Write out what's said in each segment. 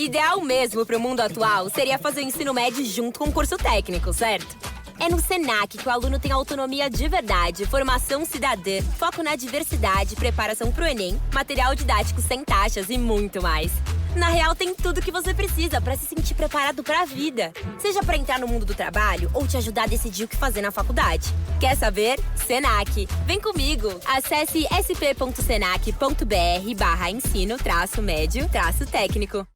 Ideal mesmo para o mundo atual seria fazer o ensino médio junto com o curso técnico, certo? É no Senac que o aluno tem autonomia de verdade, formação cidadã, foco na diversidade, preparação para o Enem, material didático sem taxas e muito mais. Na real, tem tudo que você precisa para se sentir preparado para a vida. Seja para entrar no mundo do trabalho ou te ajudar a decidir o que fazer na faculdade. Quer saber? Senac. Vem comigo! Acesse sp.senac.br/ensino-médio-técnico.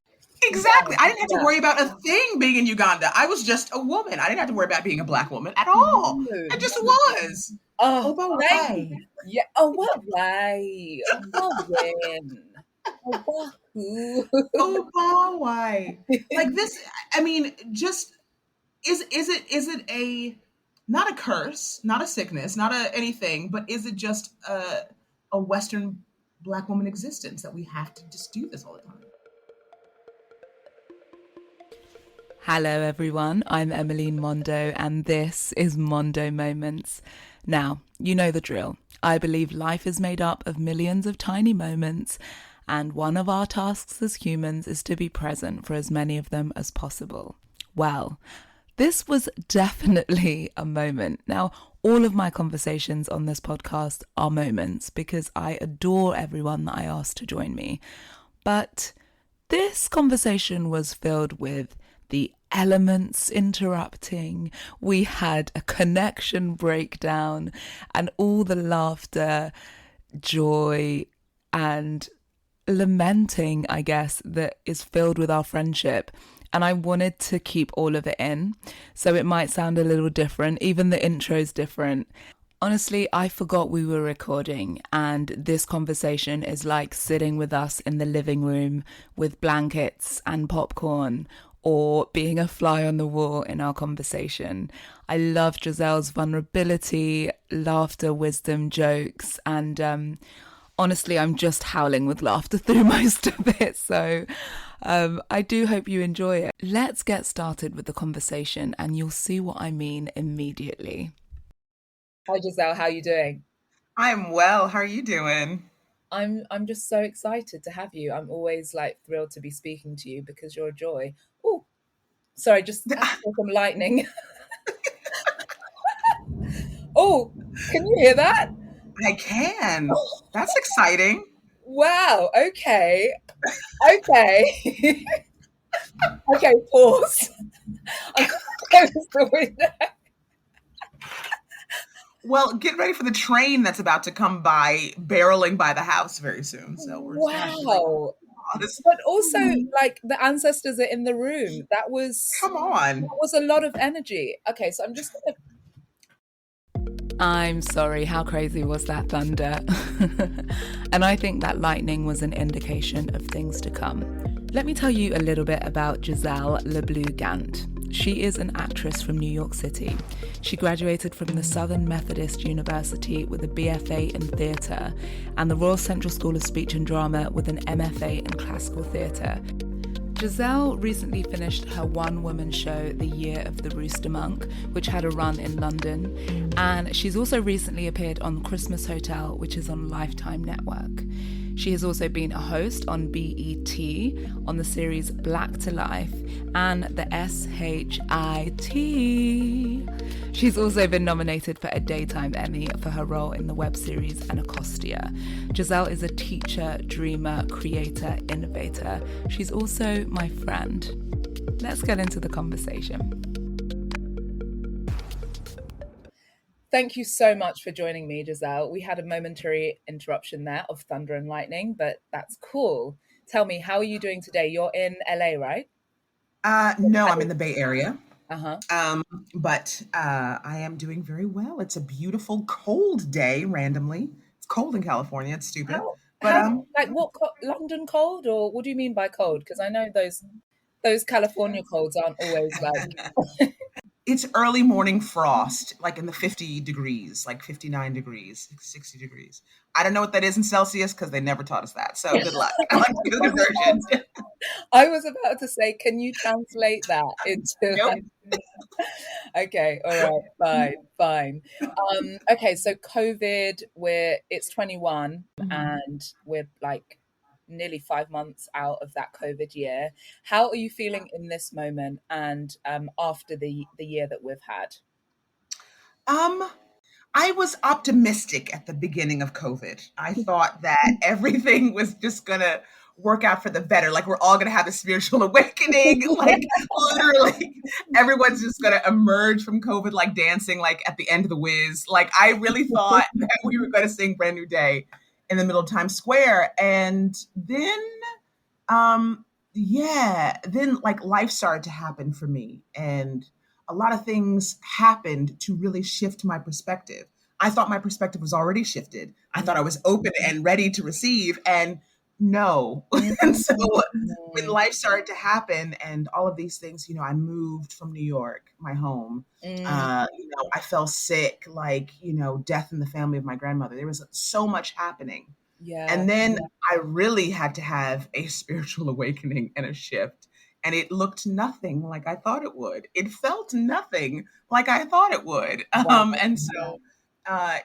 Exactly. I didn't have to worry about a thing being in Uganda. I was just a woman. I didn't have to worry about being a Black woman at all. I just was. Oh, why? Yeah. Oh, what? Why? Oh, when? Oh, who? Oh, why? Like this. I mean, just is it a not a curse, not a sickness, not a anything, but is it just a Western Black woman existence that we have to just do this all the time? Hello everyone, I'm Emmeline Mondo and this is Mondo Moments. Now, you know the drill. I believe life is made up of millions of tiny moments and one of our tasks as humans is to be present for as many of them as possible. Well, this was definitely a moment. Now, all of my conversations on this podcast are moments because I adore everyone that I asked to join me. But this conversation was filled with the elements interrupting, we had a connection breakdown, and all the laughter, joy, and lamenting, I guess, that is filled with our friendship. And I wanted to keep all of it in, so it might sound a little different, even the intro's different. Honestly, I forgot we were recording, and this conversation is like sitting with us in the living room with blankets and popcorn, or being a fly on the wall in our conversation. I love Giselle's vulnerability, laughter, wisdom, jokes, and honestly, I'm just howling with laughter through most of it. So I do hope you enjoy it. Let's get started with the conversation and you'll see what I mean immediately. Hi Giselle, how are you doing? I'm well. How are you doing? I'm just so excited to have you. I'm always like thrilled to be speaking to you because you're a joy. Oh, sorry, just some lightning. Oh, can you hear that? I can. That's exciting. Wow. Okay. Okay, pause. I'm going to close the window. Well, get ready for the train that's about to come by, barreling by the house very soon. So we're wow. But also, like, the ancestors are in the room. That was come on. That was a lot of energy. Okay, so I'm just gonna. I'm sorry, how crazy was that thunder? And I think that lightning was an indication of things to come. Let me tell you a little bit about Giselle LeBleu Gant. She is an actress from New York City. She graduated from the Southern Methodist University with a BFA in theatre and the Royal Central School of Speech and Drama with an MFA in classical theatre. Giselle recently finished her one-woman show, The Year of the Rooster Monk, which had a run in London, and she's also recently appeared on Christmas Hotel, which is on Lifetime Network. She has also been a host on BET on the series Black to Life and the SHIT. She's also been nominated for a Daytime Emmy for her role in the web series Anacostia. Giselle is a teacher, dreamer, creator, innovator. She's also my friend. Let's get into the conversation. Thank you so much for joining me, Giselle. We had a momentary interruption there of thunder and lightning, but that's cool. Tell me, how are you doing today? You're in LA, right? No, I'm in the Bay Area. Uh-huh. But I am doing very well. It's a beautiful, cold day randomly. It's cold in California. It's stupid. Like what, London cold? Or what do you mean by cold? Because I know those California colds aren't always like... It's early morning frost, like in the 50 degrees, like 59 degrees, 60 degrees. I don't know what that is in Celsius because they never taught us that. So good luck. I like the conversion. I was about to say, can you translate that into... Nope. Okay, all right, fine. Okay, so COVID, it's 21 and we're like nearly 5 months out of that COVID year. How are you feeling in this moment and after the year that we've had? I was optimistic at the beginning of COVID. I thought that everything was just gonna work out for the better. Like we're all gonna have a spiritual awakening. Like literally, everyone's just gonna emerge from COVID like dancing, like at the end of the whiz. Like I really thought that we were gonna sing Brand New Day in the middle of Times Square. And then um, yeah, then like life started to happen for me, and a lot of things happened to really shift my perspective. I thought my perspective was already shifted. I thought I was open and ready to receive, and no. And so when life started to happen and all of these things, I moved from New York, my home. I fell sick, like, death in the family of my grandmother. There was so much happening. Yeah. And then I really had to have a spiritual awakening and a shift. And it looked nothing like I thought it would. It felt nothing like I thought it would. And so,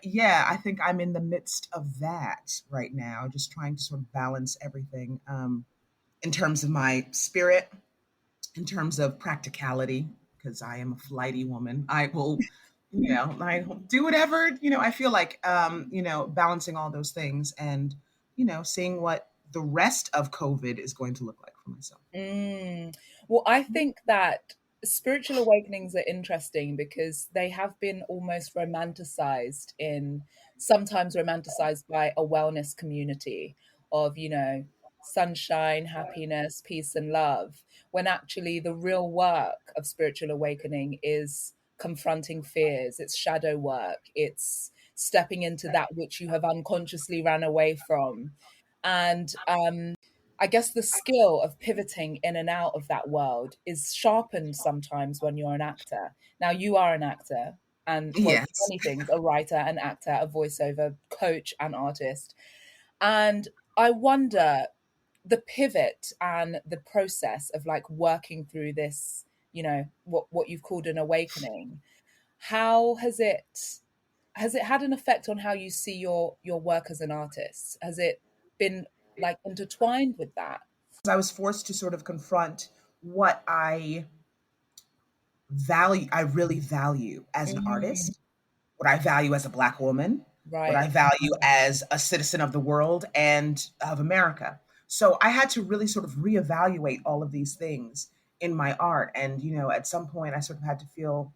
yeah, I think I'm in the midst of that right now, just trying to sort of balance everything in terms of my spirit, in terms of practicality, because I am a flighty woman. I will, I will do whatever, I feel like, balancing all those things and, seeing what the rest of COVID is going to look like for myself. Well, I think that spiritual awakenings are interesting because they have been almost sometimes romanticized by a wellness community of, sunshine, happiness, peace, and love, when actually the real work of spiritual awakening is confronting fears, it's shadow work, it's stepping into that which you have unconsciously ran away from. And I guess the skill of pivoting in and out of that world is sharpened sometimes when you're an actor. Now, you are an actor and, well, Yes. many things, a writer, an actor, a voiceover coach, and artist. And I wonder the pivot and the process of like working through this, what you've called an awakening. How has it had an effect on how you see your work as an artist? Has it been like intertwined with that? I was forced to sort of confront what I really value as an artist, what I value as a Black woman, what Right. I value as a citizen of the world and of America. So I had to really sort of reevaluate all of these things in my art. And, at some point I sort of had to feel,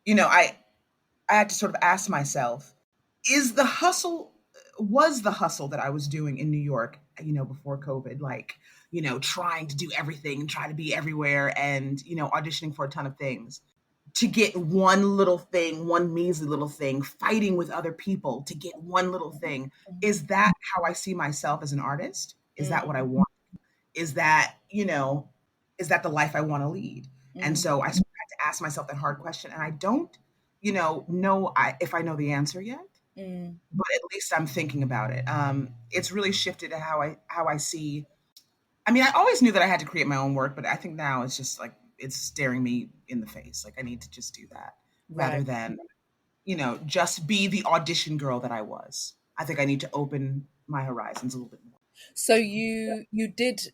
I had to sort of ask myself, is the hustle was the hustle that I was doing in New York, before COVID, like, trying to do everything and try to be everywhere and, auditioning for a ton of things, to get one little thing, one measly little thing, fighting with other people to get one little thing. Is that how I see myself as an artist? Is that what I want? Is that, the life I want to lead? And so I sort of had to ask myself that hard question. And I don't, know if I know the answer yet, but at least I'm thinking about it. It's really shifted to how I see. I mean, I always knew that I had to create my own work, but I think now it's just like it's staring me in the face. Like I need to just do that rather Right. than, just be the audition girl that I was. I think I need to open my horizons a little bit more. So you did,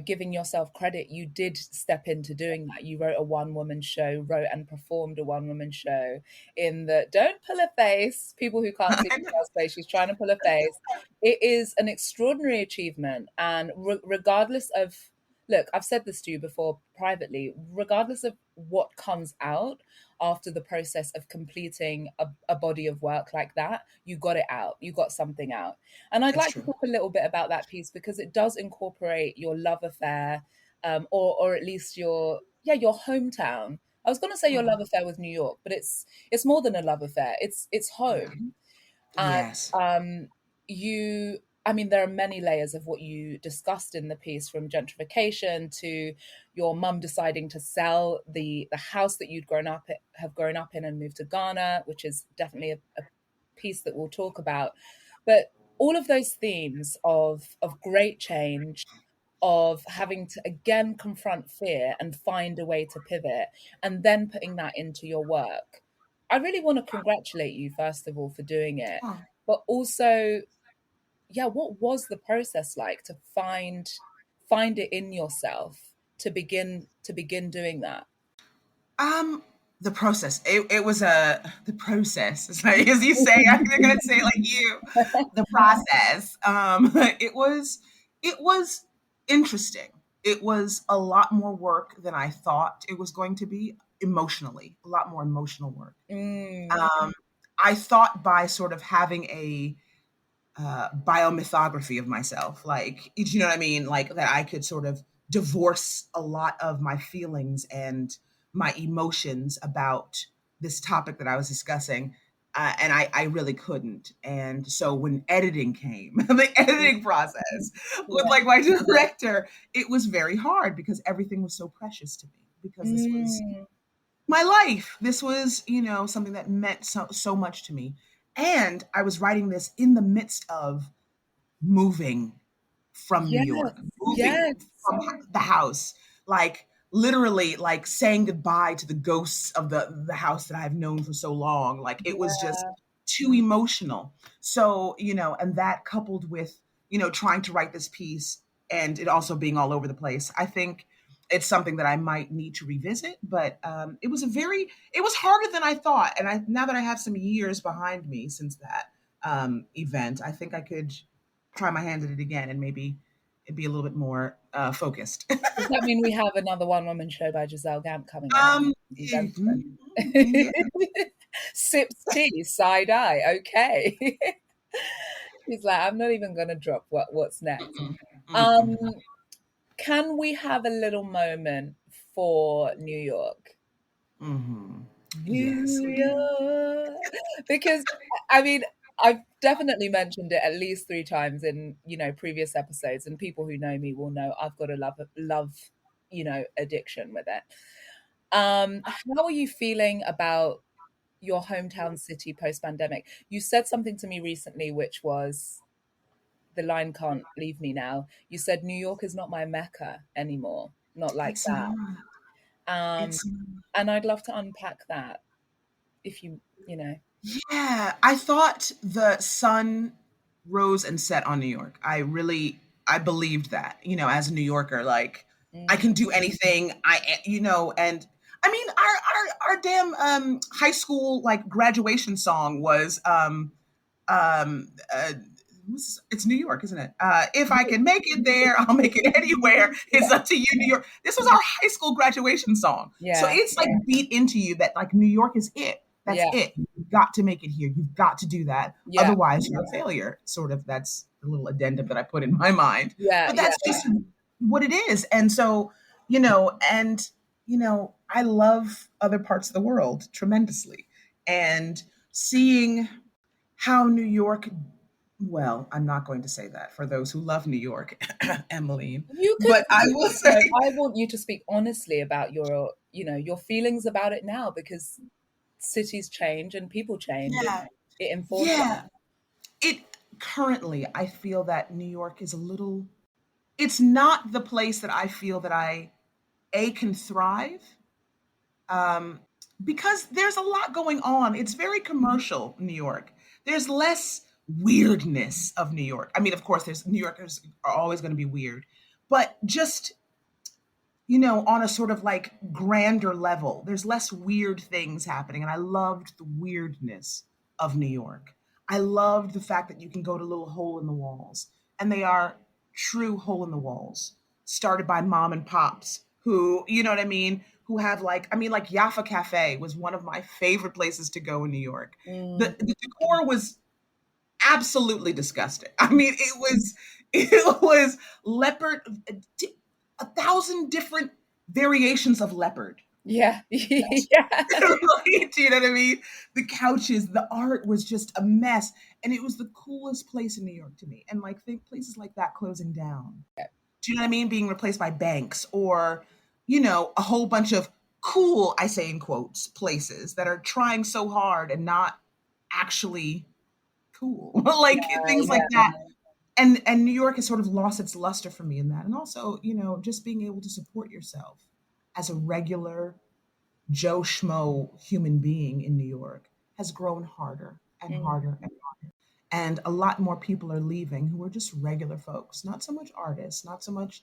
giving yourself credit, you did step into doing that. You wrote a one-woman show, wrote and performed a one-woman show in the don't pull a face. People who can't see Giselle's face, she's trying to pull a face. It is an extraordinary achievement. And regardless of, look, I've said this to you before privately, regardless of what comes out after the process of completing a body of work like that, you got it out, you got something out. And I'd That's like to true. talk a little bit about that piece because it does incorporate your love affair, or at least your hometown. I was going to say your love affair with New York, but it's more than a love affair. It's Yeah. home. And Yes. I mean, there are many layers of what you discussed in the piece, from gentrification to your mum deciding to sell the house that have grown up in and move to Ghana, which is definitely a piece that we'll talk about. But all of those themes of great change, of having to again confront fear and find a way to pivot, and then putting that into your work. I really want to congratulate you, first of all, for doing it, Oh, but also what was the process like to find it in yourself to begin doing that? The process. It was the process. It's like, as you say, I'm gonna say it like you. The process. It was interesting. It was a lot more work than I thought it was going to be emotionally. A lot more emotional work. Um, I thought by sort of having a biomythography of myself. Like, you know what I mean? Like that I could sort of divorce a lot of my feelings and my emotions about this topic that I was discussing. And I really couldn't. And so when editing came, the editing process with like my director, it was very hard because everything was so precious to me because this was my life. This was, something that meant so much to me. And I was writing this in the midst of moving from New Yes, York, moving yes. from the house, like literally like saying goodbye to the ghosts of the house that I've known for so long. Like it was just Yeah. too emotional. So, and that coupled with, trying to write this piece and it also being all over the place, I think it's something that I might need to revisit. But it was harder than I thought. And now that I have some years behind me since that event, I think I could try my hand at it again and maybe it'd be a little bit more focused. Does that mean we have another one-woman show by Giselle Gant coming up? Yeah. Sips tea, side eye. Okay. He's like, I'm not even going to drop what's next. Um, can we have a little moment for New York? Yes. New York. Because I mean, I've definitely mentioned it at least 3 times in, previous episodes, and people who know me will know I've got a love, addiction with it. How are you feeling about your hometown city post-pandemic? You said something to me recently, which was, the line can't leave me now. You said New York is not my Mecca anymore, not like It's that. not. Um, It's and I'd love to unpack that if you know. Yeah, I thought the sun rose and set on New York. I believed that, as a New Yorker, like I Mm, can do anything. And I mean, our damn high school like graduation song was uh, it's New York, isn't it? If I can make it there, I'll make it anywhere. It's up to you, New York. This was our high school graduation song. So yeah, it's like beat into you that like New York is it. That's yeah, it. You've got to make it here. You've got to do that. yeah, Otherwise, you're a failure. Sort of that's the little addendum that I put in my mind. yeah, But yeah. that's just what it is. And so, I love other parts of the world tremendously. And seeing how New York, well, I'm not going to say that for those who love New York, Emmeline, You could but I speak, will say, I want you to speak honestly about your feelings about it now, because cities change and people change, and yeah, it informs us. yeah. It currently, I feel that New York is a little, it's not the place that I feel that can thrive, um, because there's a lot going on. It's very commercial, New York. There's less weirdness of New York. I mean, of course, there's New Yorkers are always going to be weird, but just on a sort of like grander level, there's less weird things happening. And I loved the weirdness of New York. I loved the fact that you can go to little hole in the walls, and they are true hole in the walls, started by mom and pops who, you know what I mean, who have like, I mean, like Jaffa Cafe was one of my favorite places to go in New York. The decor was absolutely disgusting. I mean, it was leopard, 1,000 different variations of leopard. Yeah, yeah, Right? Do you know what I mean? The couches, the art was just a mess, and it was the coolest place in New York to me. And like think places like that closing down. Do you know what I mean? Being replaced by banks or, a whole bunch of cool, I say in quotes, places that are trying so hard and not actually cool. Like things like yeah. that. And New York has sort of lost its luster for me in that. And also, just being able to support yourself as a regular Joe Schmo human being in New York has grown harder and Mm. harder and harder. And a lot more people are leaving who are just regular folks, not so much artists, not so much,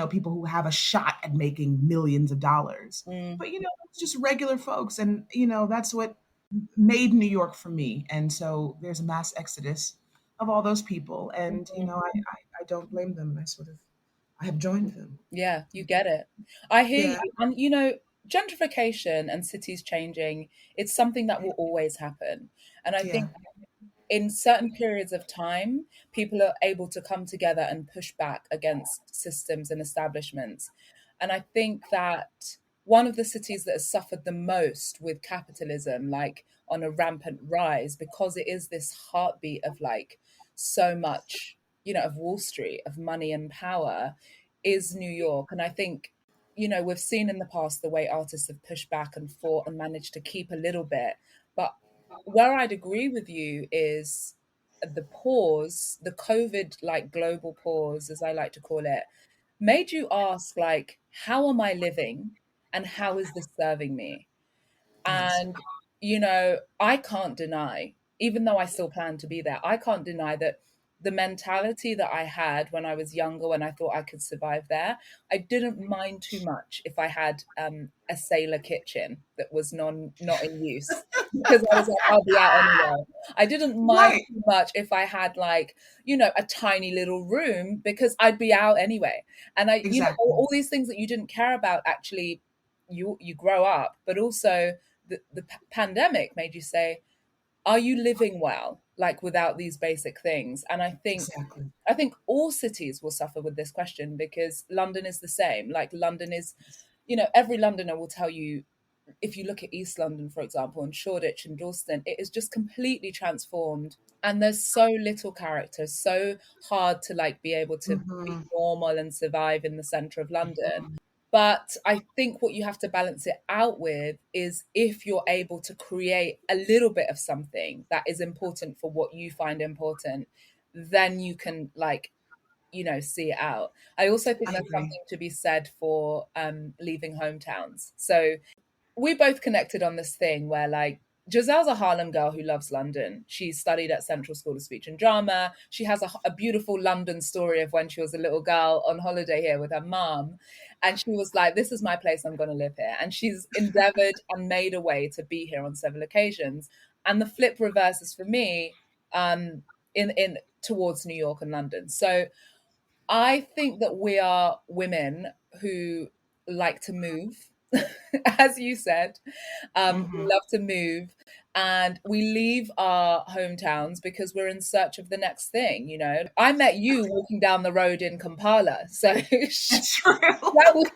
people who have a shot at making millions of dollars, but, it's just regular folks. And, that's what made New York for me. And so there's a mass exodus of all those people. And, I don't blame them. I have joined them. Yeah, you get it. I hear Yeah. you. And, gentrification and cities changing, it's something that will always happen. And I Yeah. think in certain periods of time, people are able to come together and push back against systems and establishments. And I think that one of the cities that has suffered the most with capitalism, like on a rampant rise, because it is this heartbeat of like so much, of Wall Street, of money and power, is New York. And I think, we've seen in the past the way artists have pushed back and fought and managed to keep a little bit. But where I'd agree with you is the pause, the COVID like global pause, as I like to call it, made you ask like, how am I living and how is this serving me? Yes. And, I can't deny, even though I still plan to be there, I can't deny that the mentality that I had when I was younger, when I thought I could survive there, I didn't mind too much if I had a sailor kitchen that was not in use because I was like, I'll be out anyway. I didn't mind Right. too much if I had like, a tiny little room because I'd be out anyway. And Exactly. all these things that you didn't care about actually you grow up, but also the pandemic made you say, are you living well, like without these basic things? And Exactly. I think all cities will suffer with this question because London is the same. Like London is, every Londoner will tell you, if you look at East London, for example, and Shoreditch and Dalston, it is just completely transformed. And there's so little character, so hard to like be able to be Mm-hmm. normal and survive in the center of London. But I think what you have to balance it out with is if you're able to create a little bit of something that is important for what you find important, then you can like, see it out. I also think I there's agree. something to be said for leaving hometowns. So we both connected on this thing where like Giselle's a Harlem girl who loves London. She studied at Central School of Speech and Drama. She has a beautiful London story of when she was a little girl on holiday here with her mom. And she was like, this is my place, I'm going to live here. And she's endeavored and made a way to be here on several occasions. And the flip reverses for me in towards New York and London. So I think that we are women who like to move, as you said. We Mm-hmm. love to move and we leave our hometowns because we're in search of the next thing. I met you walking down the road in Kampala. So that That's true. was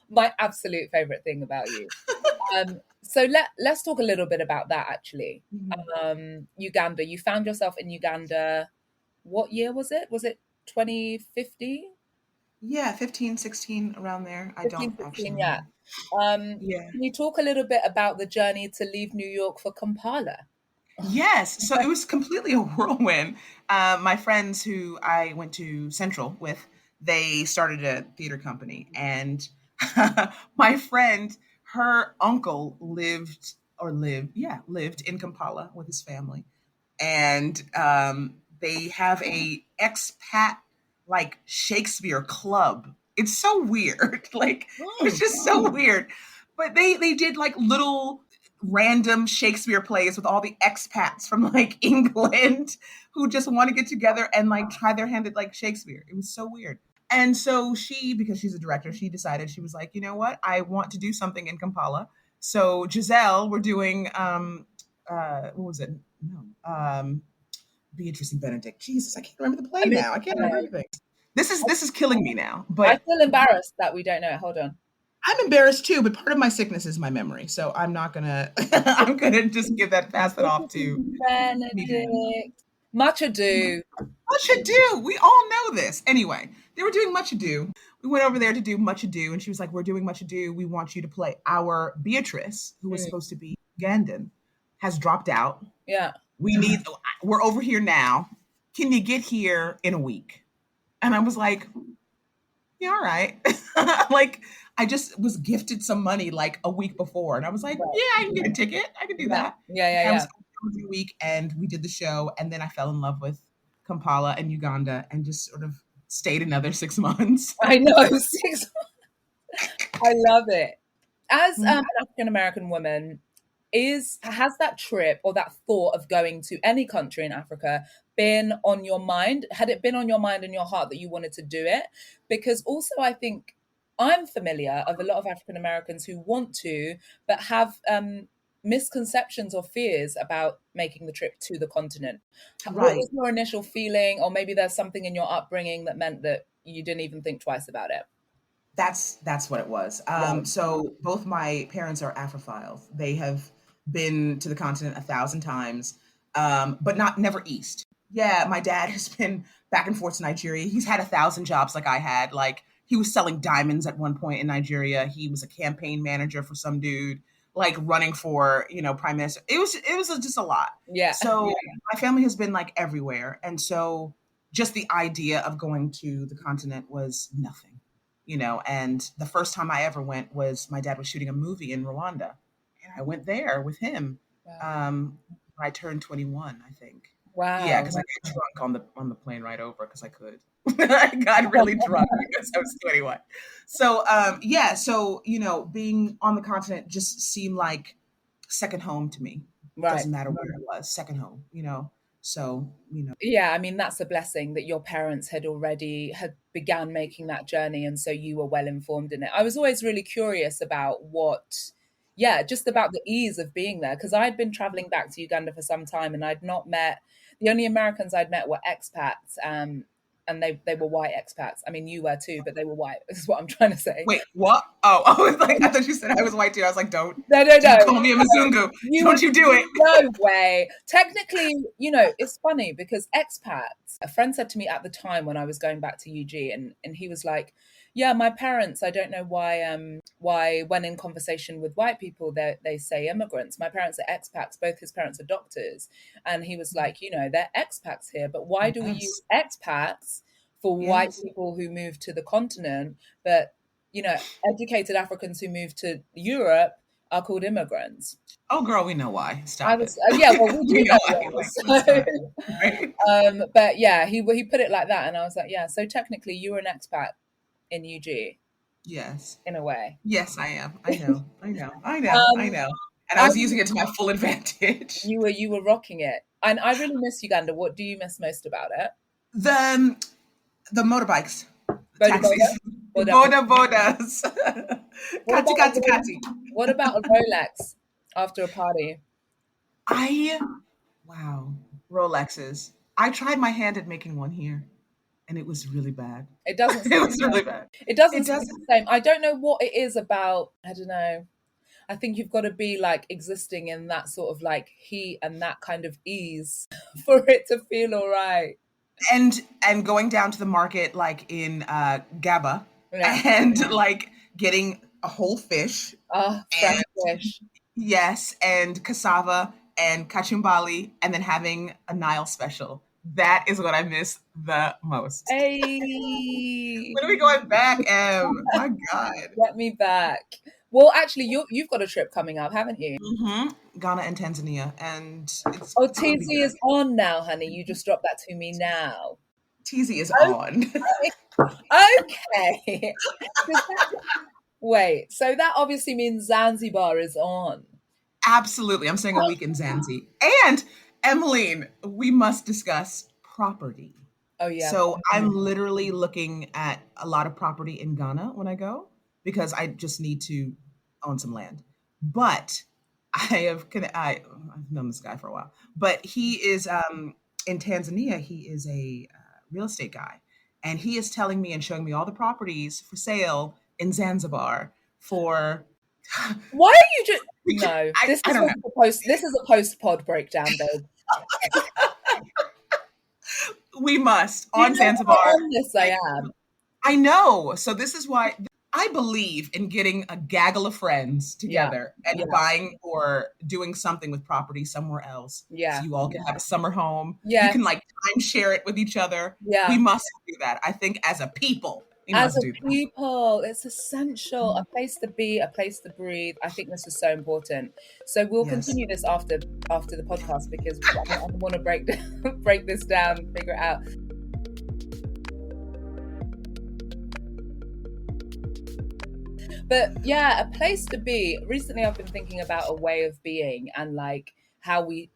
my absolute favorite thing about you. So let's talk a little bit about that actually. Mhm. Uganda, you found yourself in Uganda. What year was it? Was it 2015? Yeah, 15, 16, around there. I don't 15, actually 16, yeah. know. Yeah. Can you talk a little bit about the journey to leave New York for Kampala? Yes. So it was completely a whirlwind. My friends who I went to Central with, they started a theater company. And my friend, her uncle lived in Kampala with his family. And they have a expat like Shakespeare club. It's so weird. Like it was Mm, just so weird. But they did like little random Shakespeare plays with all the expats from like England who just want to get together and like try their hand at like Shakespeare. It was so weird. And so she, because she's a director, she decided, she was like, you know what? I want to do something in Kampala. So Giselle, we're doing what was it? No. Beatrice and Benedict. Jesus, I can't remember the play I mean, now. I can't remember anything. This is killing me now. I But feel embarrassed that we don't know it. Hold on. I'm embarrassed too, but part of my sickness is my memory. So I'm not gonna I'm gonna just pass it off to comedian. Benedict. Much ado. Much Ado. We all know this. Anyway, they were doing Much Ado. We went over there to do Much Ado, and she was like, we're doing Much Ado. We want you to play our Beatrice, who was Mm, supposed to be Ugandan, has dropped out. yeah. We're over here now. Can you get here in a week? And I was like, yeah, all right. Like, I just was gifted some money like a week before. And I was like, Right. yeah, I can get a ticket. I can do Yeah. that. Yeah. Yeah. And I Yeah. was closing week, and we did the show, and then I fell in love with Kampala and Uganda, and just sort of stayed another 6 months. I know, 6 I love it. As an African American woman, has that trip or that thought of going to any country in Africa been on your mind? Had it been on your mind and your heart that you wanted to do it? Because also I think I'm familiar of a lot of African Americans who want to, but have misconceptions or fears about making the trip to the continent. What Right. was your initial feeling? Or maybe there's something in your upbringing that meant that you didn't even think twice about it. That's what it was. Right. So both my parents are Afrophiles. They have been to the continent 1,000 times, but never east. Yeah, my dad has been back and forth to Nigeria. He's had 1,000 jobs like I had. Like, he was selling diamonds at one point in Nigeria. He was a campaign manager for some dude, like running for, prime minister. It was just a lot. Yeah. So my family has been like everywhere. And so just the idea of going to the continent was nothing, and the first time I ever went was my dad was shooting a movie in Rwanda, and I went there with him. Wow. When I turned 21, I think. Wow. Yeah, because I got drunk on the plane right over because I could. I got really drunk because I was 21. So being on the continent just seemed like second home to me. Right. Doesn't matter where it was, second home. So Yeah, I mean, that's a blessing that your parents had began making that journey, and so you were well informed in it. I was always really curious about just about the ease of being there, because I'd been traveling back to Uganda for some time, and I'd not met, the only Americans I'd met were expats, and they were white expats. I mean, you were too, but they were white, is what I'm trying to say. Wait, what? Oh, I was like, I thought you said I was white too. I was like, don't. No. Call me a Mzungu. Don't you do it. No way. Technically, it's funny because expats, a friend said to me at the time when I was going back to UG, and he was like, yeah, my parents, I don't know why when in conversation with white people, they say immigrants. My parents are expats. Both his parents are doctors. And he was like, they're expats here, but why do we use expats for white people who move to the continent? But, educated Africans who move to Europe are called immigrants. Oh, girl, we know why. Stop it. Yeah, well, we know why. Right? But yeah, he put it like that, and I was like, yeah. So technically, you were an expat in UG. Yes. In a way. Yes, I am. I know. And I was using it to my full advantage. You were rocking it, and I really miss Uganda. What do you miss most about it? The motorbikes. Taxis. Bodas. Kati. What about a Rolex after a party? Wow. Rolexes. I tried my hand at making one here, and it was really bad. It doesn't. It was really bad. It doesn't seem the same. I don't know what it is about. I don't know. I think you've got to be like existing in that sort of like heat and that kind of ease for it to feel all right. And going down to the market like in Gaba and like getting a whole fish. Oh, fresh fish. Yes, and cassava and kachumbali, and then having a Nile special. That is what I miss the most. Hey. When are we going back, Em? My God. Get me back. Well, actually, you've got a trip coming up, haven't you? Mm-hmm. Ghana and Tanzania. And it's TZ is on now, honey. You just dropped that to me now. TZ is on. Okay. Wait, so that obviously means Zanzibar is on. Absolutely. I'm saying a week in Zanzibar. And Emmeline, we must discuss property. Oh, yeah. So I'm literally looking at a lot of property in Ghana when I go, because I just need to own some land. But I've known this guy for a while, but he is in Tanzania. He is a real estate guy, and he is telling me and showing me all the properties for sale in Zanzibar for. Why are you just no? This is a post-pod breakdown, babe. We must on Zanzibar. Yes, I am. I know. So this is why I believe in getting a gaggle of friends together and buying or doing something with property somewhere else. Yeah. So you all can have a summer home. Yeah. You can like timeshare it with each other. Yeah. We must do that. I think as a people, We As must a do that. people, it's essential. A place to be, a place to breathe. I think this is so important. So we'll Yes. continue this after the podcast, because I want to break this down, figure it out. But yeah, a place to be. Recently, I've been thinking about a way of being, and like how we've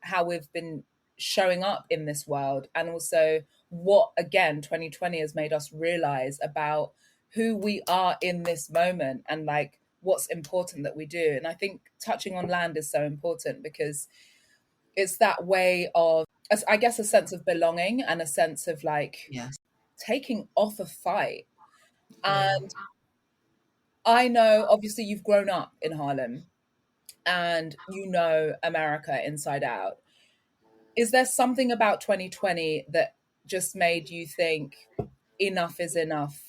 been showing up in this world, and also what, again, 2020 has made us realize about who we are in this moment, and like what's important that we do. And I think touching on land is so important, because it's that way of, I guess, a sense of belonging, and a sense of like Yes. taking off a fight. Yeah. And I know, obviously, you've grown up in Harlem and you know America inside out. Is there something about 2020 that just made you think enough is enough?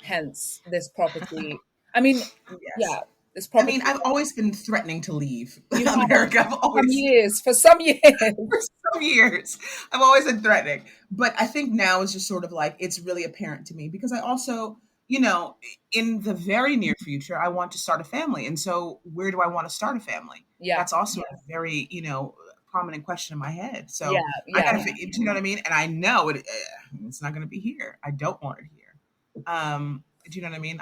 Hence this property. I mean, Yes. yeah, this I property mean, I've always been threatening to leave you have America. I've always, for some years. for some years, I've always been threatening. But I think now is just sort of like, it's really apparent to me, because I also, in the very near future, I want to start a family. And so where do I want to start a family? Yeah, That's also a very, prominent question in my head. yeah, So I yeah, gotta, do you know what I mean? And I know it's not going to be here. I don't want it here. Do you know what I mean?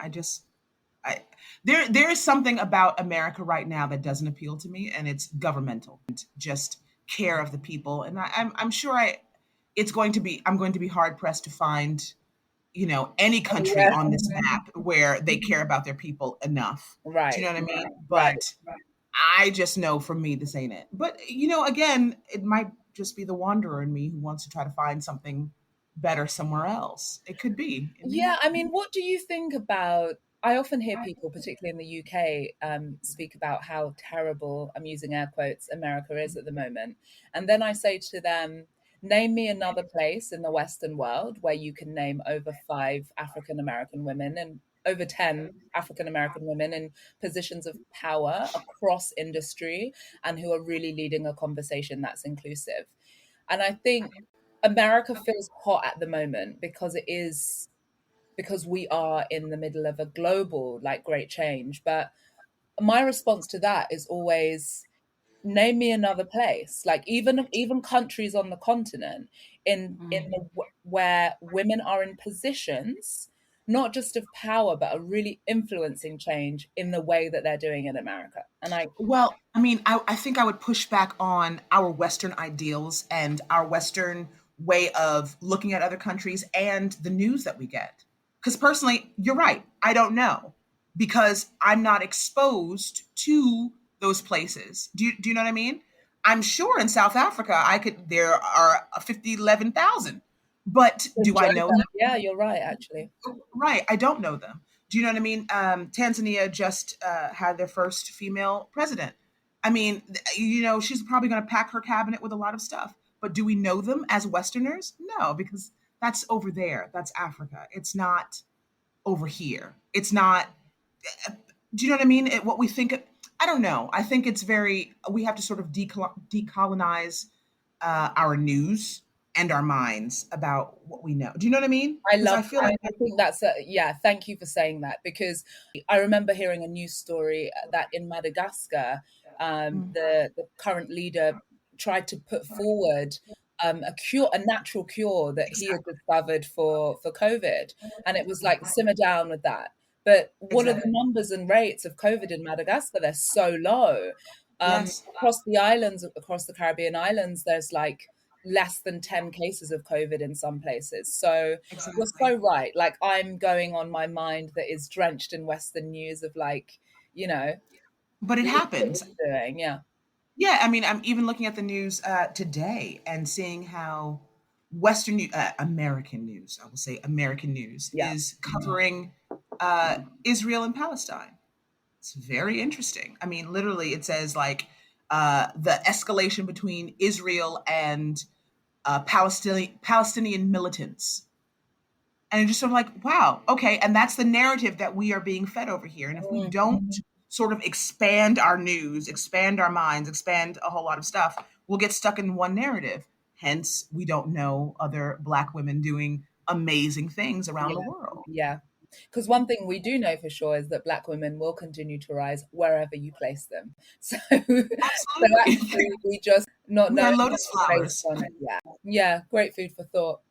There is something about America right now that doesn't appeal to me, and it's governmental and just care of the people. And I'm sure I'm going to be hard pressed to find, any country yeah. on this map where they care about their people enough. Do Right, you know what I mean? right. But I just know for me this ain't it. But again, it might just be the wanderer in me who wants to try to find something better somewhere else. It could be. It may Yeah, not. I mean, what do you think about? I often hear people, particularly in the UK, speak about how terrible, I'm using air quotes, America is at the moment. And then I say to them, name me another place in the Western world where you can name over 5 African American women and over 10 African American women in positions of power across industry, and who are really leading a conversation that's inclusive. And I think America feels hot at the moment because we are in the middle of a global, like, great change. But my response to that is always, name me another place, like even countries on the continent in where women are in positions not just of power, but are really influencing change in the way that they're doing in America. And Well, I mean, I think I would push back on our Western ideals and our Western way of looking at other countries and the news that we get. Because personally, you're right. I don't know, because I'm not exposed to those places. Do you know what I mean? I'm sure in South Africa, there are 11,000, but do I know them? yeah, you're right, actually. Right. I don't know them. Do you know what I mean? Tanzania just had their first female president. I mean, she's probably going to pack her cabinet with a lot of stuff. But do we know them as Westerners? No, because that's over there. That's Africa. It's not over here. It's not. Do you know what I mean? What we think. I don't know. I think we have to sort of decolonize our news and our minds about what we know. Do you know what I mean? I Because love I feel that. like I think yeah, thank you for saying that, because I remember hearing a news story that in Madagascar, the current leader tried to put forward a natural cure that he had exactly. discovered for COVID. And it was like, simmer down with that. But what are the Exactly. numbers and rates of COVID in Madagascar? They're so low. Yes. Across the islands, across the Caribbean islands, there's like less than 10 cases of COVID in some places. So you're Exactly. so right. Like, I'm going on my mind that is drenched in Western news of, like, you know, But it look what happens. we're doing. Yeah. Yeah. I mean, I'm even looking at the news today and seeing how American news, I will say American news, Yeah. is covering Israel and Palestine. It's very interesting. I mean, literally, it says like the escalation between Israel and Palestinian militants. And just sort of like, wow, okay. And that's the narrative that we are being fed over here. And if we don't sort of expand our news, expand our minds, expand a whole lot of stuff, we'll get stuck in one narrative. Hence, we don't know other Black women doing amazing things around the Yeah. world. Yeah. Because one thing we do know for sure is that Black women will continue to rise wherever you place them. So, Absolutely. actually, we just not We are knowing lotus based flowers. on it. Yeah, great food for thought.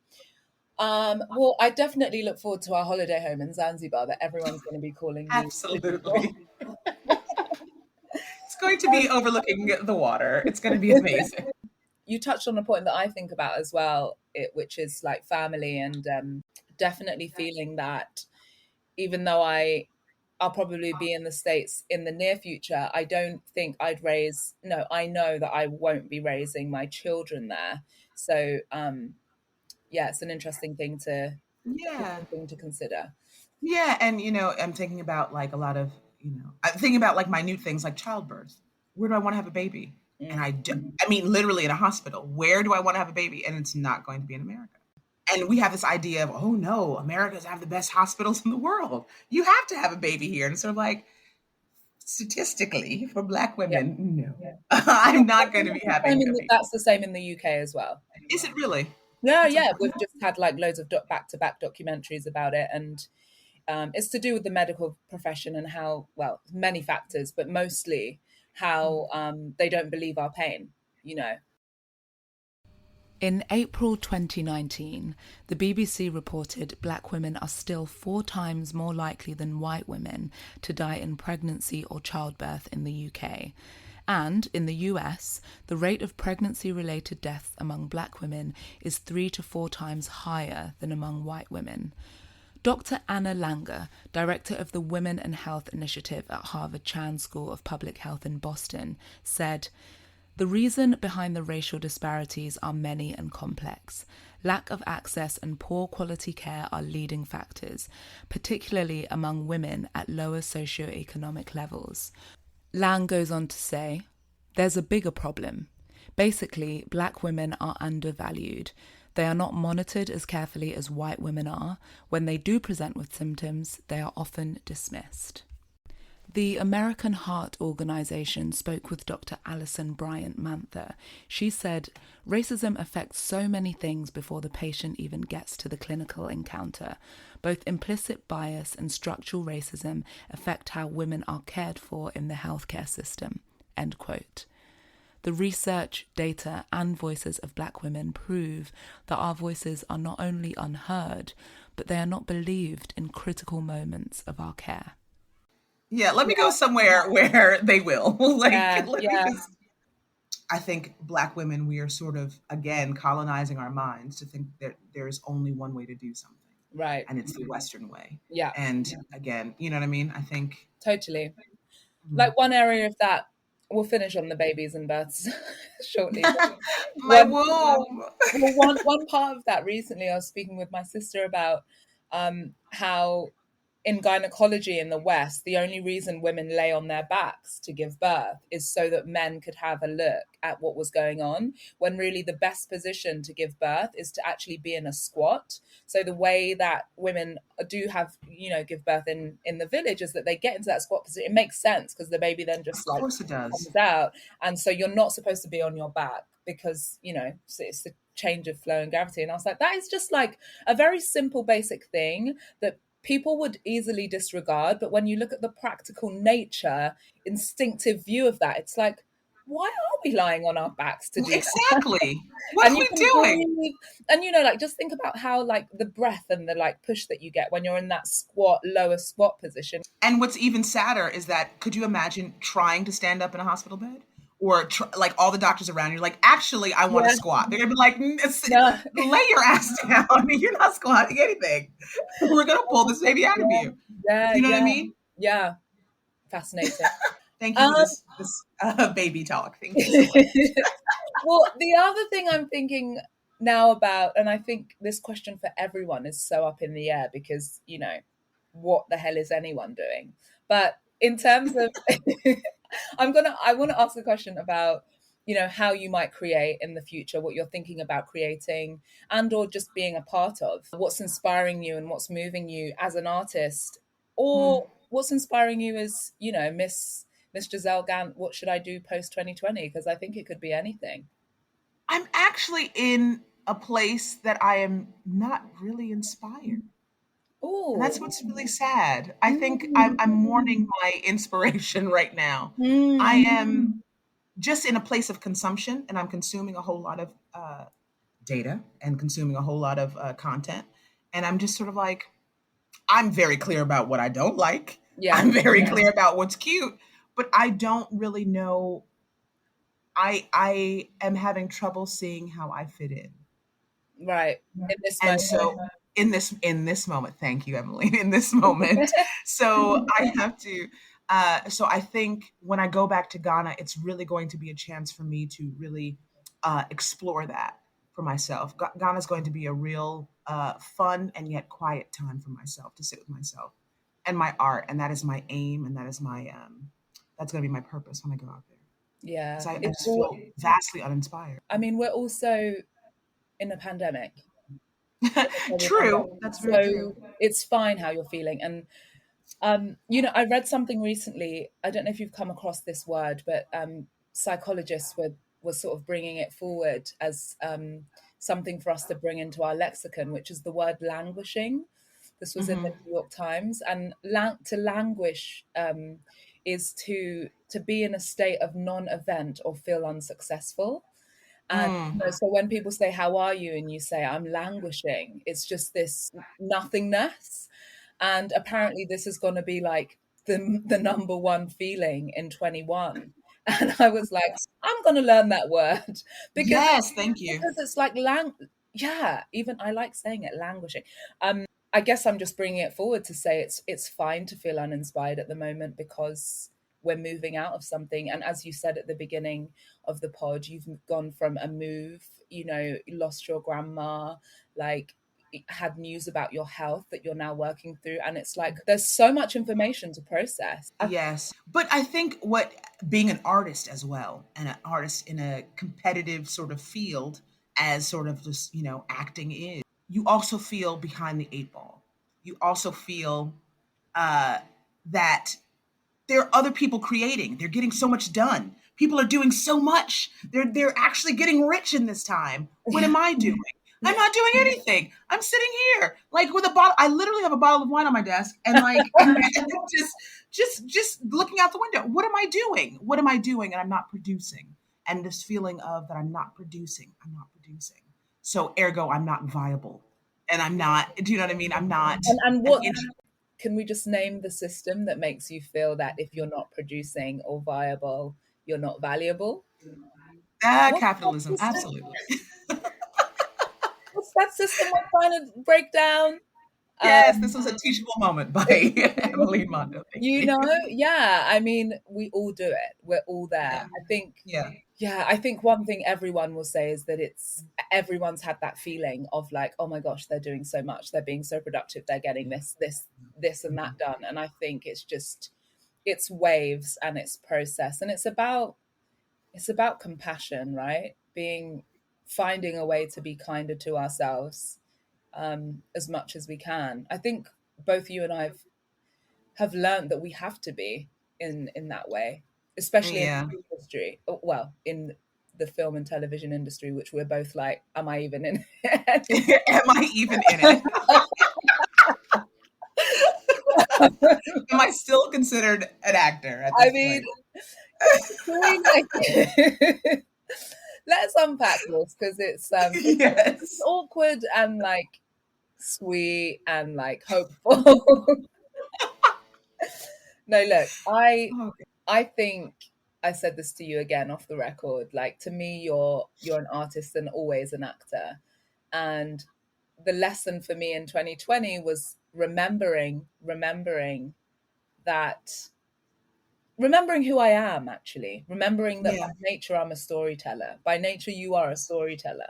Well, I definitely look forward to our holiday home in Zanzibar that everyone's going to be calling me. Absolutely. It's going to be overlooking the water. It's going to be amazing. You touched on a point that I think about as well, which is like family, and definitely feeling that even though I'll probably be in the States in the near future, I don't think I know that I won't be raising my children there. So yeah, it's an interesting thing to consider. Yeah, and I'm thinking about like a lot of, I'm thinking about like minute things like childbirth. Where do I want to have a baby? And I mean, literally in a hospital. Where do I want to have a baby? And it's not going to be in America. And we have this idea of, oh no, America's have the best hospitals in the world. You have to have a baby here. And sort of like, statistically, for Black women, no, I'm not going to be having a baby. That's the same in the UK as well. Is it really? Yeah. We've just had like loads of back-to-back documentaries about it, and it's to do with the medical profession and how, well, many factors, but mostly how they don't believe our pain, In April 2019, the BBC reported Black women are still 4 times more likely than white women to die in pregnancy or childbirth in the UK. And in the US, the rate of pregnancy-related deaths among Black women is 3 to 4 times higher than among white women. Dr. Anna Langer, director of the Women and Health Initiative at Harvard Chan School of Public Health in Boston, said, "The reason behind the racial disparities are many and complex. Lack of access and poor quality care are leading factors, particularly among women at lower socioeconomic levels." Lang goes on to say, "There's a bigger problem. Basically, Black women are undervalued. They are not monitored as carefully as white women are. When they do present with symptoms, they are often dismissed." The American Heart Organization spoke with Dr. Alison Bryant-Manther. She said, "Racism affects so many things before the patient even gets to the clinical encounter. Both implicit bias and structural racism affect how women are cared for in the healthcare system." End quote. The research, data, and voices of Black women prove that our voices are not only unheard, but they are not believed in critical moments of our care. Yeah, let me go somewhere where they will. I think Black women, we are sort of, again, colonizing our minds to think that there's only one way to do something. Right. And it's the Western way. Yeah. And again, you know what I mean? I think. Totally. Like one area of that, we'll finish on the babies and births shortly. My womb. One part of that recently, I was speaking with my sister about how in gynecology in the West, the only reason women lay on their backs to give birth is so that men could have a look at what was going on, when really the best position to give birth is to actually be in a squat. So the way that women do have, give birth in the village is that they get into that squat position. It makes sense because the baby then just comes out. And so you're not supposed to be on your back because, it's the change of flow and gravity. And I was like, that is just like a very simple, basic thing that people would easily disregard. But when you look at the practical nature, instinctive view of that, it's like, why are we lying on our backs to do exactly? What are we doing? Breathe. And just think about how the breath and the push that you get when you're in that lower squat position. And what's even sadder is that, could you imagine trying to stand up in a hospital bed? Or all the doctors around, you're like, actually, I want to squat. They're going to be like, lay your ass down. You're not squatting anything. We're going to pull this baby out of you. Yeah, you know what I mean? Yeah. Fascinating. Thank you for this baby talk. Thank you so much. Well, the other thing I'm thinking now about, and I think this question for everyone is so up in the air because, what the hell is anyone doing? But in terms of... I want to ask a question about, how you might create in the future, what you're thinking about creating and or just being a part of, what's inspiring you and what's moving you as an artist, or what's inspiring you as, Miss Giselle Gant, what should I do post 2020? Because I think it could be anything. I'm actually in a place that I am not really inspired. Oh, And that's what's really sad. I think I'm mourning my inspiration right now. I am just in a place of consumption, and I'm consuming a whole lot of data and consuming a whole lot of content. And I'm just sort of like, I'm very clear about what I don't like. yeah, I'm very clear about what's cute, but I don't really know. I am having trouble seeing how I fit in. right. In this And moment. so in this moment, thank you, Emily, in this moment. So I have to so I think when I go back to Ghana, it's really going to be a chance for me to really explore that for myself. Ghana is going to be a real fun and yet quiet time for myself to sit with myself and my art, and that is my aim, and that is my that's going to be my purpose when I go out there. Yeah. Because I just feel vastly uninspired. I mean, we're also in a pandemic. True, that's very true. So it's fine how you're feeling. And I read something recently. I don't know if you've come across this word, but psychologists were sort of bringing it forward as something for us to bring into our lexicon, which is the word languishing. This was in the New York Times, and to languish is to be in a state of non-event or feel unsuccessful. And so when people say, "How are you?" and you say, "I'm languishing," it's just this nothingness. And apparently this is going to be like the number one feeling in 21. And I was like, I'm going to learn that word because Yes, thank you. it's like yeah, even I like saying it, languishing. I guess I'm just bringing it forward to say it's fine to feel uninspired at the moment because we're moving out of something. And as you said at the beginning of the pod, you've gone from a move, you lost your grandma, like had news about your health that you're now working through. And it's like, there's so much information to process. Yes. But I think what being an artist as well, and an artist in a competitive sort of field, as sort of just, acting is, you also feel behind the eight ball. You also feel that there are other people creating. They're getting so much done. People are doing so much. They're actually getting rich in this time. What am I doing? I'm not doing anything. I'm sitting here like with a bottle. I literally have a bottle of wine on my desk and like just looking out the window. What am I doing? What am I doing? And I'm not producing. And this feeling of that I'm not producing. I'm not producing. So ergo, I'm not viable. And I'm not. Do you know what I mean? I'm not. And what can we just name the system that makes you feel that if you're not producing or viable, you're not valuable? Capitalism, absolutely. What's that system we're trying to break down? Yes, this was a teachable moment by Emily Mondo. Thank you. Yeah. I mean, we all do it. We're all there. I think. Yeah, I think one thing everyone will say is that everyone's had that feeling of like, oh my gosh, they're doing so much, they're being so productive, they're getting this and that done. And I think it's waves and it's process, and it's about compassion, right? Finding a way to be kinder to ourselves as much as we can. I think both you and I have learned that we have to be in that way, especially in the industry. Well, in the film and television industry, which we're both like, am I even in it? Am I even in it? Am I still considered an actor at this point? Let's unpack this because it's it's awkward and like sweet and like hopeful. No, look, I think I said this to you again off the record. Like, to me, you're an artist and always an actor. And the lesson for me in 2020 was remembering who I am, actually. Remembering that by nature, I'm a storyteller. By nature, you are a storyteller.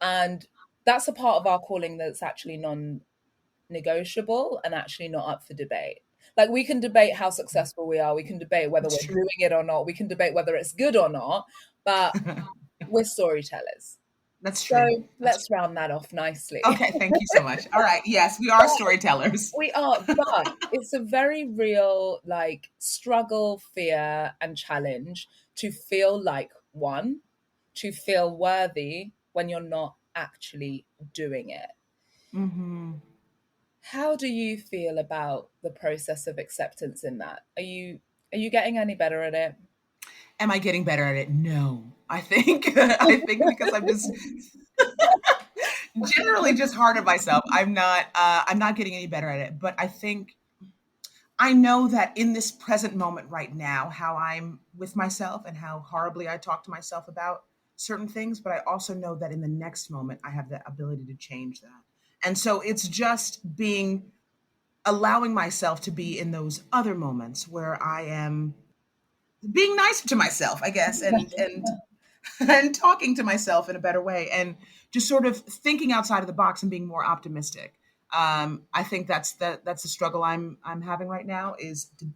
And that's a part of our calling that's actually non-negotiable and actually not up for debate. Like, we can debate how successful we are. We can debate whether we're doing it or not. We can debate whether it's good or not. But we're storytellers. That's true. So let's round that off nicely. Okay, thank you so much. All right, yes, we are storytellers. We are, but it's a very real like struggle, fear, and challenge to feel like one, to feel worthy when you're not actually doing it. How do you feel about the process of acceptance in that? Are you getting any better at it? Am I getting better at it? No. I think because I'm just generally just hard on myself. I'm not getting any better at it, but I think I know that in this present moment right now, how I'm with myself and how horribly I talk to myself about certain things, but I also know that in the next moment, I have the ability to change that. And so it's just allowing myself to be in those other moments where I am being nicer to myself, I guess, and and talking to myself in a better way, and just sort of thinking outside of the box and being more optimistic. I think that's the struggle I'm having right now, is to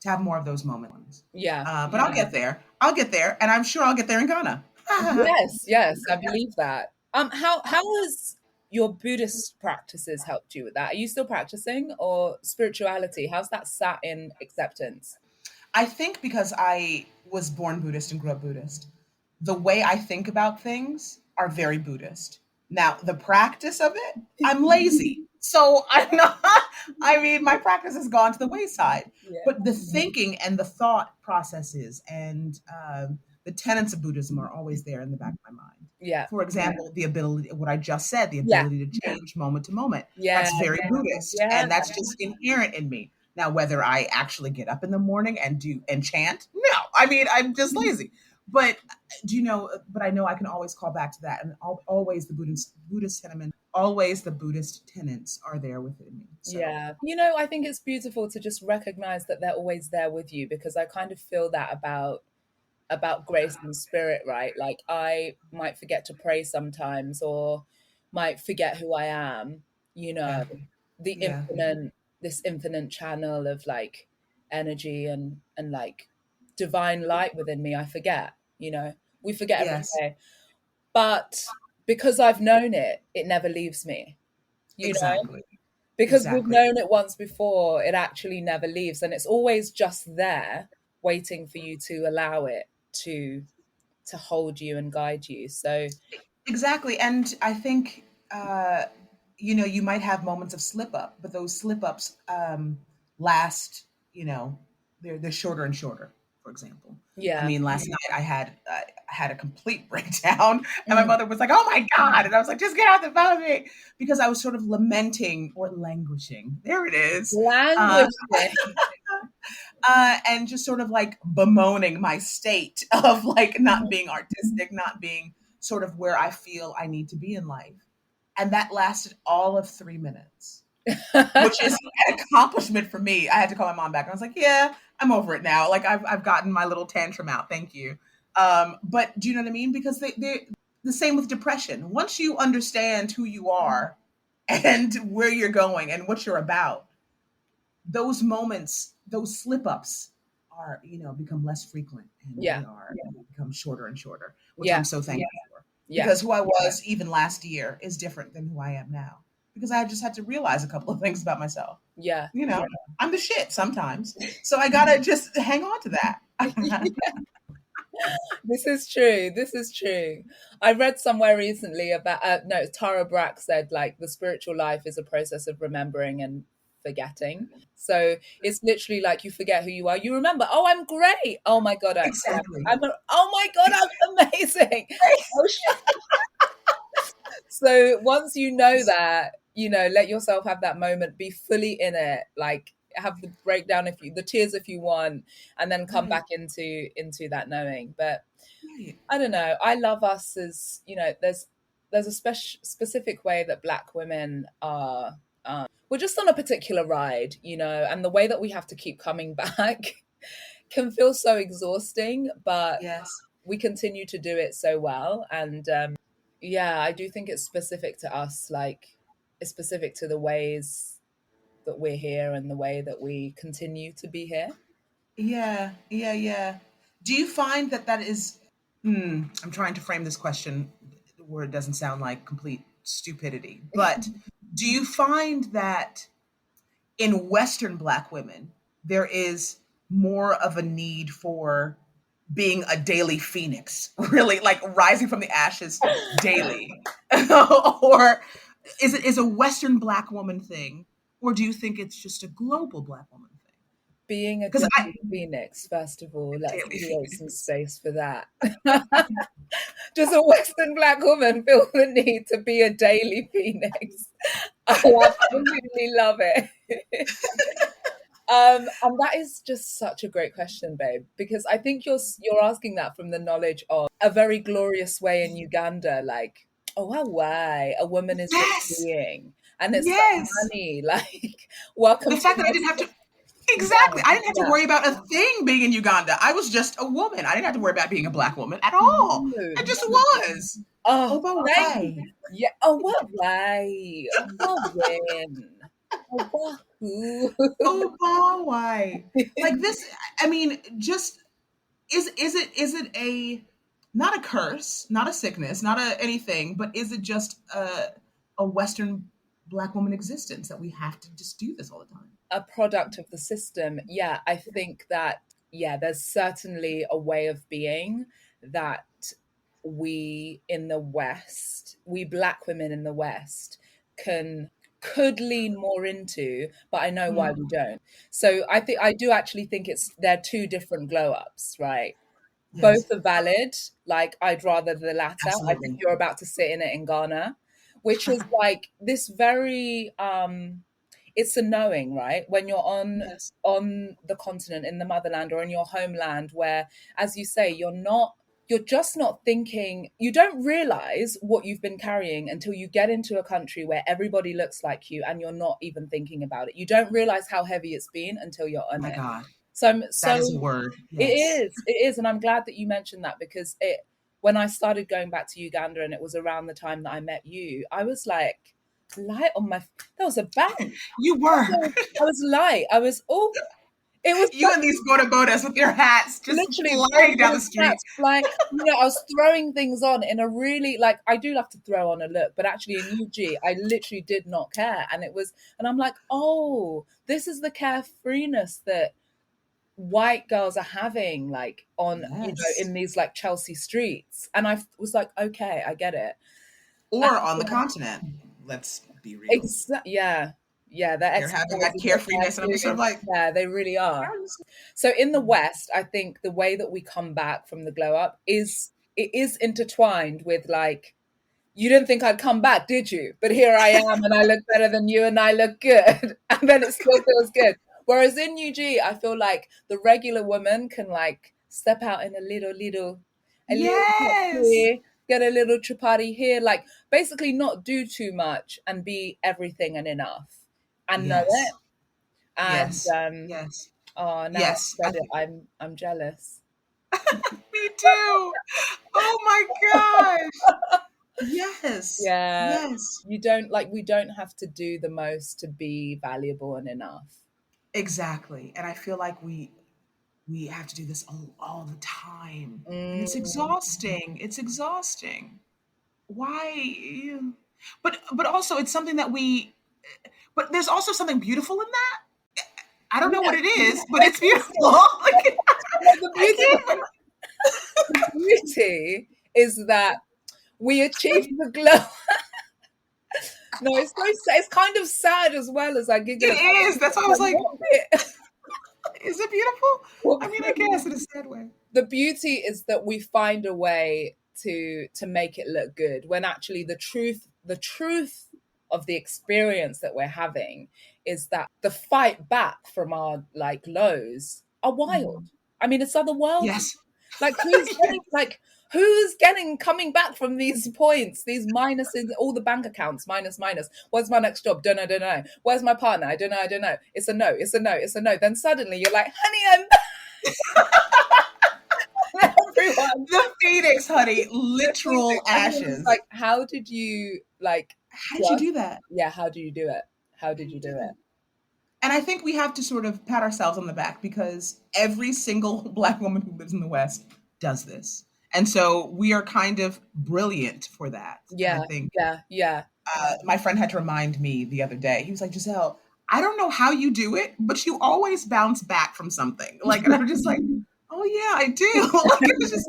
have more of those moments. Yeah. But I'll get there. I'll get there, and I'm sure I'll get there in Ghana. Yes, yes, I believe that. How has your Buddhist practices helped you with that? Are you still practicing, or spirituality? How's that sat in acceptance? I think because I was born Buddhist and grew up Buddhist, the way I think about things are very Buddhist. Now, the practice of it, I'm lazy. So I'm not, I mean, my practice has gone to the wayside. Yeah. But the thinking and the thought processes and the tenets of Buddhism are always there in the back of my mind. Yeah. For example, the ability, what I just said, the Yeah. ability to change moment to moment. Yeah. That's very Buddhist. Yeah. And that's just inherent in me. Now, whether I actually get up in the morning and do and chant, no. I mean, I'm just lazy. But but I know I can always call back to that. And always the Buddhist sentiment, always the Buddhist tenets are there within me. So. Yeah. I think it's beautiful to just recognize that they're always there with you, because I kind of feel that about grace and spirit, right? Like, I might forget to pray sometimes, or might forget who I am, Yeah. the Yeah. this infinite channel of like energy and like divine light within me. I forget, we forget every Yes. day. But because I've known it, it never leaves me, Exactly. because we've Exactly. known it once before, it actually never leaves. And it's always just there waiting for you to allow it to hold you and guide you. So Exactly. And I think, you might have moments of slip up, but those slip ups last, they're shorter and shorter, for example. I yeah. mean, last night I had a complete breakdown, and my mother was like, "Oh my God." And I was like, "Just get out the phone of me," because I was sort of lamenting or languishing. There it is. Language. And just sort of like bemoaning my state of like not being artistic, not being sort of where I feel I need to be in life. And that lasted all of 3 minutes, which is an accomplishment for me. I had to call my mom back. And I was like, "Yeah, I'm over it now. Like I've gotten my little tantrum out. Thank you." But do you know what I mean? Because they the same with depression. Once you understand who you are and where you're going and what you're about, those moments, those slip ups are, become less frequent, and Yeah. they become shorter and shorter, which Yeah. I'm so thankful for. Yeah. Because who I was even last year is different than who I am now. Because I just had to realize a couple of things about myself. Yeah. I'm the shit sometimes. So I gotta just hang on to that. This is true. This is true. I read somewhere recently about, no, Tara Brach said, like, the spiritual life is a process of remembering and forgetting. So it's literally like you forget who you are. You remember, oh, I'm great. Oh my God, Exactly. oh my God, I'm amazing. Oh, shit. So once you know that, let yourself have that moment, be fully in it, like have the breakdown, the tears if you want, and then come back into that knowing. But Right. I don't know. I love us as, there's a specific way that Black women are. We're just on a particular ride, and the way that we have to keep coming back can feel so exhausting, but Yes. we continue to do it so well. And yeah, I do think it's specific to us. Like, it's specific to the ways that we're here and the way that we continue to be here. Yeah. Yeah. Yeah. Do you find that is? I'm trying to frame this question where it doesn't sound like complete stupidity, but do you find that in Western Black women there is more of a need for being a daily phoenix, really, like rising from the ashes daily, or is a Western Black woman thing, or do you think it's just a global Black woman thing? Being a Because daily phoenix, first of all, let's Daily create some Phoenix. space for that. Does a Western Black woman feel the need to be a daily phoenix? I absolutely love it. And that is just such a great question, babe, because I think you're asking that from the knowledge of a very glorious way in Uganda, like, oh, well, why a woman is just Yes, being, and it's like, yes. honey, like, welcome The to fact that I my didn't have to yeah, exactly, I didn't have to yeah. worry about a thing being in Uganda. I was just a woman. I didn't have to worry about being a Black woman at all. No, I just no. was. Oh, Oh, but thank you. why? Yeah. Oh, what way? Oh, what when? Oh, what who? Oh, but why? Like this. I mean, just is it a not a curse, not a sickness, not a anything, but is it just a Western Black woman existence that we have to just do this all the time? A product of the system. Yeah, I think that, yeah, there's certainly a way of being that we in the West, we Black women in the West, can could lean more into, but I know why we Mm, don't. So I do actually think they're two different glow ups, right? Both yes, are valid. Like, I'd rather the latter. I think absolutely. you're about to sit in it in Ghana, which is like this very it's a knowing, right? When you're Yes, on the continent, in the motherland, or in your homeland, where, as you say, you're just not thinking, you don't realize what you've been carrying until you get into a country where everybody looks like you and you're not even thinking about it. You don't realize how heavy it's been until you're oh on my it. God, So I'm that is so a word. it Yes, is, and I'm glad that you mentioned that, because when I started going back to Uganda, and it was around the time that I met you, I was like light on my. There was a bounce. you were. I was light. I was it was You and these boda bodas with your hats just literally flying down the street. that's like, I was throwing things on in a really, like, I do love to throw on a look, but actually in UG I literally did not care, and I'm like, oh, this is the carefreeness that white girls are having, like, on, Yes. in these like Chelsea streets, and I was like, okay, I get it. Or on the continent. Let's be real. Yeah, they're They're having that exercising their carefreeness, and I'm just sort of values. like, Yeah, they really are. So in the West, I think the way that we come back from the glow up is intertwined with, like, you didn't think I'd come back, did you? But here I am, and I look better than you, and I look good, and then it still feels good. Whereas in UG, I feel like the regular woman can, like, step out in a little touch yes, here, get a little chapati here, like, basically not do too much and be everything and enough, and know yes, it. And yes, yes, oh, now yes. I've said it, I'm jealous. Me too. Oh my gosh. Yes, Yeah, yes. we don't have to do the most to be valuable and enough. Exactly. And I feel like we have to do this all the time. And it's Mm, exhausting. It's exhausting. Why? But also it's something that we but there's also something beautiful in that. I don't know yeah, what it is, but I it's think beautiful. so. Like, But the I beauty, can't even. is that we achieve the glow. No, it's so it's kind of sad as well, as I giggle It about it. is. That's why I was Like, like, what bit? is it beautiful? What I mean, I bit? guess in a sad way. The beauty is that we find a way to make it look good, when actually the truth of the experience that we're having is that the fight back from our, like, lows are wild. Mhm. I mean, it's otherworldly. Yes. Like, Yes. who's getting coming back from these points, these minuses, all the bank accounts, minus. Where's my next job? Don't know. Where's my partner? I don't know. It's a no, it's a no, it's a no. Then suddenly you're like, honey, I'm everyone. The Phoenix, honey. Literal And you're just ashes. like, how did you, like, How did you just, do that? yeah, how do you do it? How How did do you you do do it? that? And I think we have to sort of pat ourselves on the back because every single Black woman who lives in the West does this. And so we are kind of brilliant for that. And I Yeah, think yeah. my friend had to remind me the other day. He was like, Giselle, I don't know how you do it, but you always bounce back from something. Like, and I'm just like, oh, yeah, I do. Like, it's just,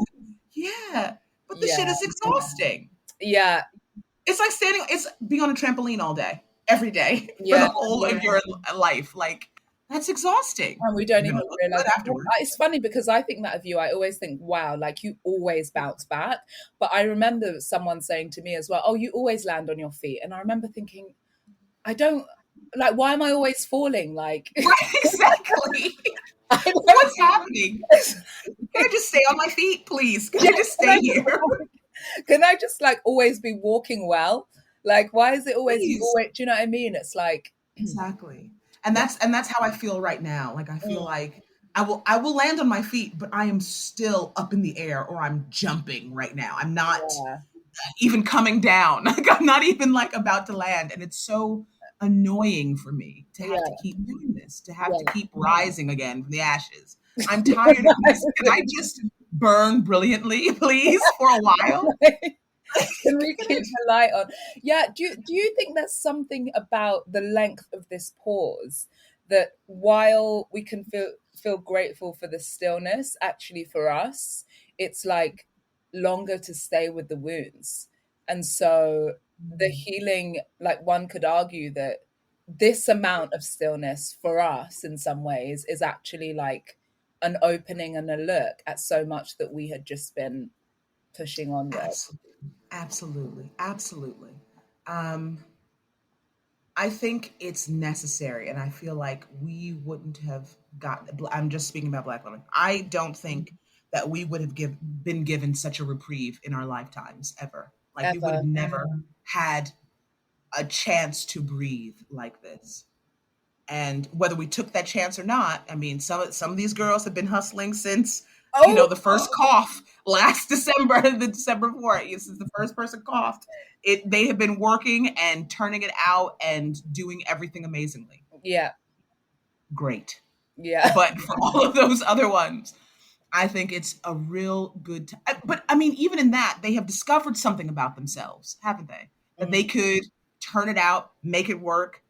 yeah. But the shit Yeah, is exhausting. yeah. it's like it's being on a trampoline all day, every day, for Yeah, the whole of your life. Like, that's exhausting. and we don't You're even gonna look realize. good afterwards. It's funny because I think that of you. I always think, wow, like you always bounce back. But I remember someone saying to me as well, oh, you always land on your feet. And I remember thinking, I don't, like, why am I always falling? Like, Right, exactly. I don't- What's happening? Can I just stay on my feet, please? Can I just stay here? Can I just like always be walking well? Like, why is it always, Please. do you know what I mean? It's like, Exactly. And that's how I feel right now. Like, I feel like I will land on my feet, but I am still up in the air, or I'm jumping right now. I'm not yeah, even coming down. Like, I'm not even like about to land. And it's so annoying for me to have to keep doing this, to have to keep rising again from the ashes. I'm tired of this. Can I just burn brilliantly, please, for a while? Can we keep the light on? Yeah. Do you think there's something about the length of this pause that, while we can feel grateful for the stillness, actually for us, it's like longer to stay with the wounds. And so the healing, like, one could argue that this amount of stillness for us in some ways is actually like an opening and a look at so much that we had just been pushing on with. Absolutely. Absolutely. I think it's necessary, and I feel like we wouldn't have gotten. I'm just speaking about Black women. I don't think that we would have been given such a reprieve in our lifetimes ever. Like, we would have never had a chance to breathe like this. And whether we took that chance or not, I mean, some of these girls have been hustling since the first cough last December, the December 4th. This is the first person coughed. They have been working and turning it out and doing everything amazingly. Yeah. Great. Yeah. But for all of those other ones, I think it's a real good time. But I mean, even in that, they have discovered something about themselves, haven't they? That they could turn it out, make it work,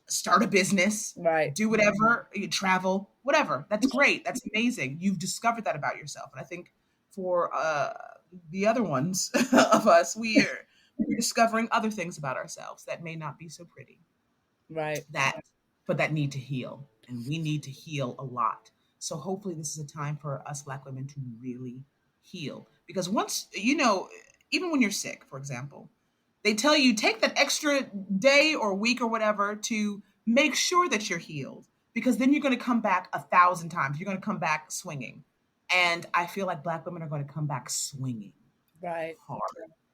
start a business, right, do whatever, you travel, whatever. That's great. That's amazing. You've discovered that about yourself. And I think for the other ones of us, we're discovering other things about ourselves that may not be so pretty. Right. But that need to heal. And we need to heal a lot. So hopefully this is a time for us Black women to really heal. Because once, even when you're sick, for example, they tell you take that extra day or week or whatever to make sure that you're healed, because then you're going to come back 1,000 times. You're going to come back swinging. And I feel like Black women are going to come back swinging. Right. Hard.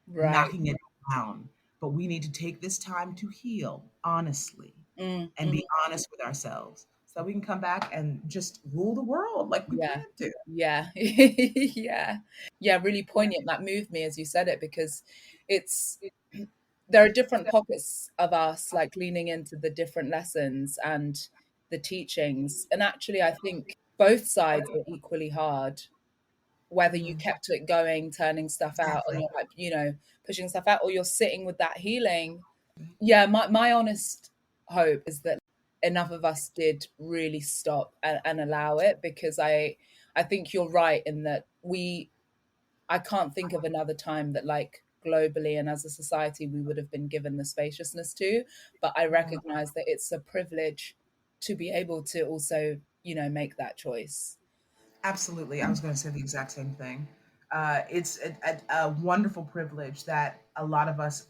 Right. Knocking it down. But we need to take this time to heal, honestly, and be honest with ourselves, so we can come back and just rule the world like we plan to. Yeah. Yeah, really poignant. That moved me as you said it, because there are different pockets of us, like, leaning into the different lessons and the teachings. And actually, I think both sides are equally hard, whether you kept it going, turning stuff out, and you're like, pushing stuff out, or you're sitting with that healing. Yeah, my honest hope is that enough of us did really stop and allow it, because I think you're right in that I can't think of another time that, like, globally and as a society, we would have been given the spaciousness to. But I recognize that it's a privilege to be able to also, make that choice. Absolutely. I was going to say the exact same thing. It's a wonderful privilege that a lot of us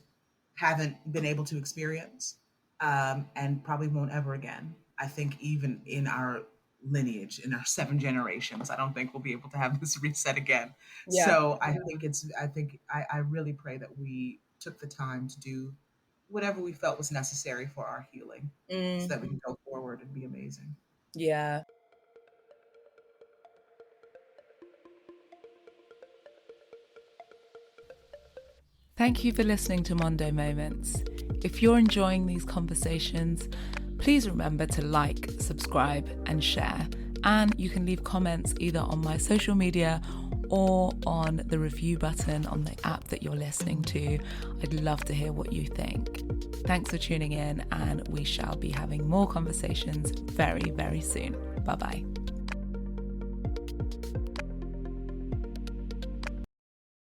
haven't been able to experience, and probably won't ever again. I think even in our lineage, in our 7 generations, I don't think we'll be able to have this reset again. Yeah. So I really pray that we took the time to do whatever we felt was necessary for our healing, so that we can go forward and be amazing. Yeah. Thank you for listening to Mondo Moments. If you're enjoying these conversations, please remember to like, subscribe, and share. And you can leave comments either on my social media or on the review button on the app that you're listening to. I'd love to hear what you think. Thanks for tuning in, and we shall be having more conversations very, very soon. Bye-bye.